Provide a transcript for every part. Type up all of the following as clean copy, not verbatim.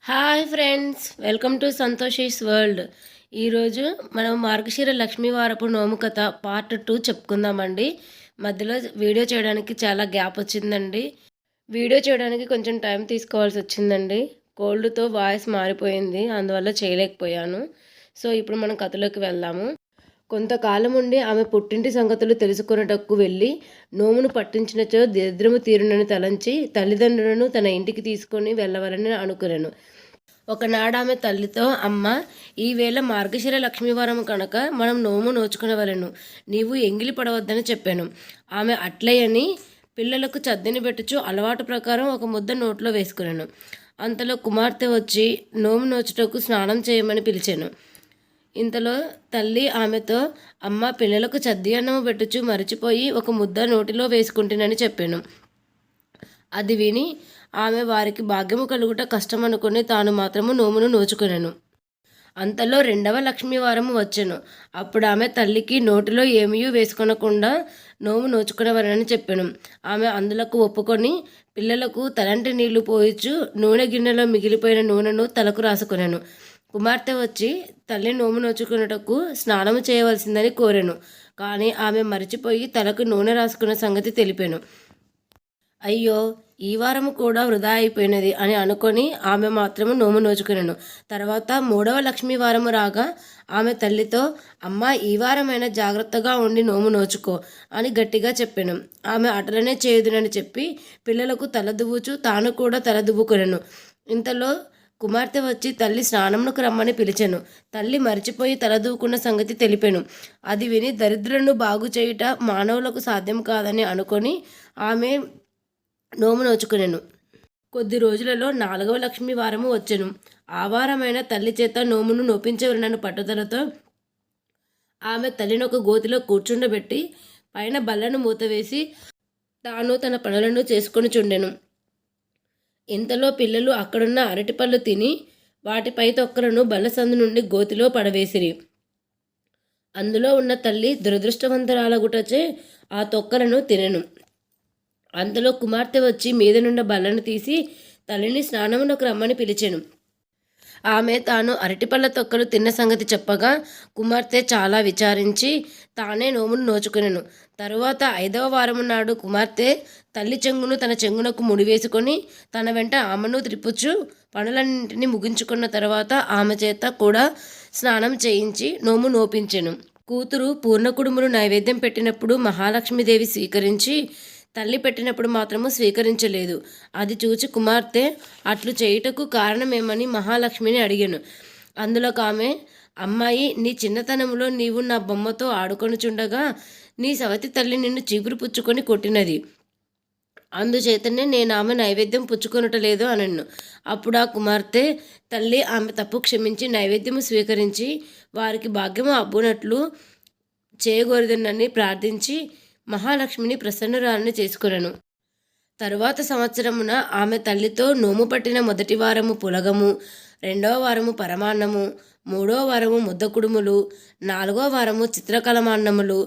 Hi friends, welcome to Santoshi's world. ఈరోజు మనం మార్గశిర లక్ష్మీవారపు నోము కథ పార్ట్ 2 చెప్పుకుందామండి. మధ్యలో వీడియో చేయడానికి చాలా గ్యాప్ వచ్చిందండి. వీడియో చేయడానికి కొంచెం టైం తీసుకోవాల్సి వచ్చిందండి. కోల్డ్తో వాయిస్ మారిపోయింది, అందువల్ల చేయలేకపోయాను. సో ఇప్పుడు మనం కథలోకి వెళ్దాము. కొంతకాలం ఉండి ఆమె పుట్టింటి సంగతులు తెలుసుకొనుటకు వెళ్ళి నోమును పట్టించినచో దరిద్రము తీరునని తలంచి తల్లిదండ్రులను తన ఇంటికి తీసుకొని వెళ్ళవలని అనుకునేను. ఒకనాడు ఆమె తల్లితో, అమ్మ, ఈవేళ మార్గశిర లక్ష్మీవారం కనుక మనం నోము నోచుకునవలను, నీవు ఎంగిలి పడవద్దని చెప్పాను. ఆమె అట్లయని పిల్లలకు చద్దిని పెట్టుచు అలవాటు ప్రకారం ఒక ముద్ద నోట్లో వేసుకున్నాను. అంతలో కుమార్తె వచ్చి నోము నోచుటకు స్నానం చేయమని పిలిచాను. ఇంతలో తల్లి ఆమెతో, అమ్మ, పిల్లలకు చద్ది అన్నము పెట్టుచు మరిచిపోయి ఒక ముద్ద నోటిలో వేసుకుంటునని చెప్పాను. అది విని ఆమె వారికి భాగ్యము కలుగుట కష్టమనుకుని తాను మాత్రము నోమును నోచుకొనెను. అంతలో 2వ లక్ష్మీవారము వచ్చెను. అప్పుడు ఆమె తల్లికి నోటిలో ఏమీ వేసుకొనకుండా నోము నోచుకునేవారని చెప్పాను. ఆమె అందులకు ఒప్పుకొని పిల్లలకు తలంటి నీళ్లు పోయిచు నూనె గిన్నెలో మిగిలిపోయిన నూనెను తలకు రాసుకొనెను. కుమార్తె వచ్చి తల్లి నోము నోచుకున్నటకు స్నానము చేయవలసిందని కోరెను. కానీ ఆమె మరిచిపోయి తలకు నూనె రాసుకున్న సంగతి తెలిపాను. అయ్యో, ఈ వారము కూడా వృధా అయిపోయినది అని అనుకొని ఆమె మాత్రము నోము నోచుకునేను. తర్వాత 3వ లక్ష్మీవారము రాగా ఆమె తల్లితో, అమ్మ, ఈ వారమైనా జాగ్రత్తగా ఉండి నోము నోచుకో అని గట్టిగా చెప్పాను. ఆమె అటలనే చేయుదునని చెప్పి పిల్లలకు తలదువ్వుచు తాను కూడా తలదువ్వుకొనెను. ఇంతలో కుమార్తె వచ్చి తల్లి స్నానమునకు రమ్మని పిలిచెను. తల్లి మరిచిపోయి తలదూకున్న సంగతి తెలిపాను. అది విని దరిద్రులను బాగు చేయుట మానవులకు సాధ్యం కాదని అనుకొని ఆమె నోము నోచుకునేను. కొద్ది రోజులలో 4వ లక్ష్మీవారము వచ్చెను. ఆ వారమైన తల్లి చేత నోమును నొప్పించవలనను పట్టుదలతో ఆమె తల్లిని ఒక గోతిలో కూర్చుండబెట్టి పైన బల్లను మూతవేసి తాను తన పనులను చేసుకొని చుండెను. ఇంతలో పిల్లలు అక్కడున్న అరటిపళ్ళు తిని వాటిపై తొక్కలను బల్లసందు నుండి గోతిలో పడవేసిరి. అందులో ఉన్న తల్లి దురదృష్టవంతురాలగుటచే ఆ తొక్కలను తినెను. అంతలో కుమార్తె వచ్చి మీద నుండి బల్లను తీసి తల్లిని స్నానమునకు రమ్మని పిలిచెను. ఆమె తాను అరటిపళ్ళ తొక్కలు తిన్న సంగతి చెప్పగా కుమార్తె చాలా విచారించి తానే నోమును నోచుకునేను. తరువాత 5వ వారము నాడు కుమార్తె తల్లి చెంగును తన చెంగునకు ముడివేసుకొని తన వెంట ఆమెను త్రిప్పుచు పనులన్నింటినీ ముగించుకున్న తర్వాత ఆమె చేత కూడా స్నానం చేయించి నోము నోపించెను. కూతురు పూర్ణకుడుములు నైవేద్యం పెట్టినప్పుడు మహాలక్ష్మీదేవి స్వీకరించి తల్లి పెట్టినప్పుడు మాత్రము స్వీకరించలేదు. అది చూచి కుమార్తె అట్లు చేయుటకు కారణమేమని మహాలక్ష్మిని అడిగాను. అందులో ఆమె, అమ్మాయి, నీ చిన్నతనంలో నీవు నా బొమ్మతో ఆడుకొనుచుండగా నీ సవతి తల్లి నిన్ను చీపురు పుచ్చుకొని కొట్టినది. అందుచేతనే నేను ఆమె నైవేద్యం పుచ్చుకొనటలేదు అనను. అప్పుడు ఆ కుమార్తె తల్లి ఆమె తప్పు క్షమించి నైవేద్యము స్వీకరించి వారికి భాగ్యము అబ్బునట్లు చేయగోరదనని ప్రార్థించి మహాలక్ష్మిని ప్రసన్నురాలని చేసుకొనెను. తరువాత సంవత్సరమున ఆమె తల్లితో నోము పట్టిన 1వ వారము పులగము, 2వ వారము పరమాన్నము, 3వ వారము ముద్దకుడుములు, 4వ వారము చిత్రకలమాన్నములు,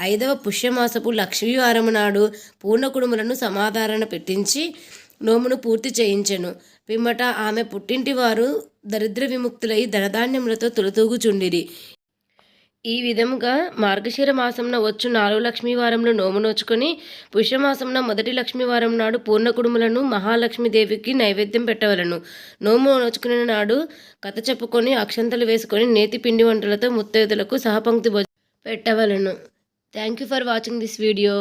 5వ పుష్యమాసపు లక్ష్మీవారము నాడు పూర్ణకుడుములను సమాధారణ పెట్టించి నోమును పూర్తి చేయించెను. పిమ్మట ఆమె పుట్టింటి వారు దరిద్ర విముక్తులై ధనధాన్యములతో తొలతూగుచుండిరి. ఈ విధముగా మార్గశిర మాసంన వచ్చు 4 లక్ష్మీవారంలో నోము నోచుకొని పుష్యమాసంన 1 లక్ష్మీవారం నాడు పూర్ణకుడుములను మహాలక్ష్మీదేవికి నైవేద్యం పెట్టవలను. నోము నోచుకునే నాడు కథ చెప్పుకొని అక్షంతలు వేసుకొని నేతి పిండి వంటలతో ముత్తైదులకు సహపంక్తి పెట్టవలను. Thank you for watching this video.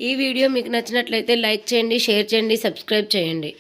ఈ వీడియో మీకు నచ్చినట్లయితే లైక్ చేయండి, షేర్ చేయండి, సబ్స్క్రైబ్ చేయండి.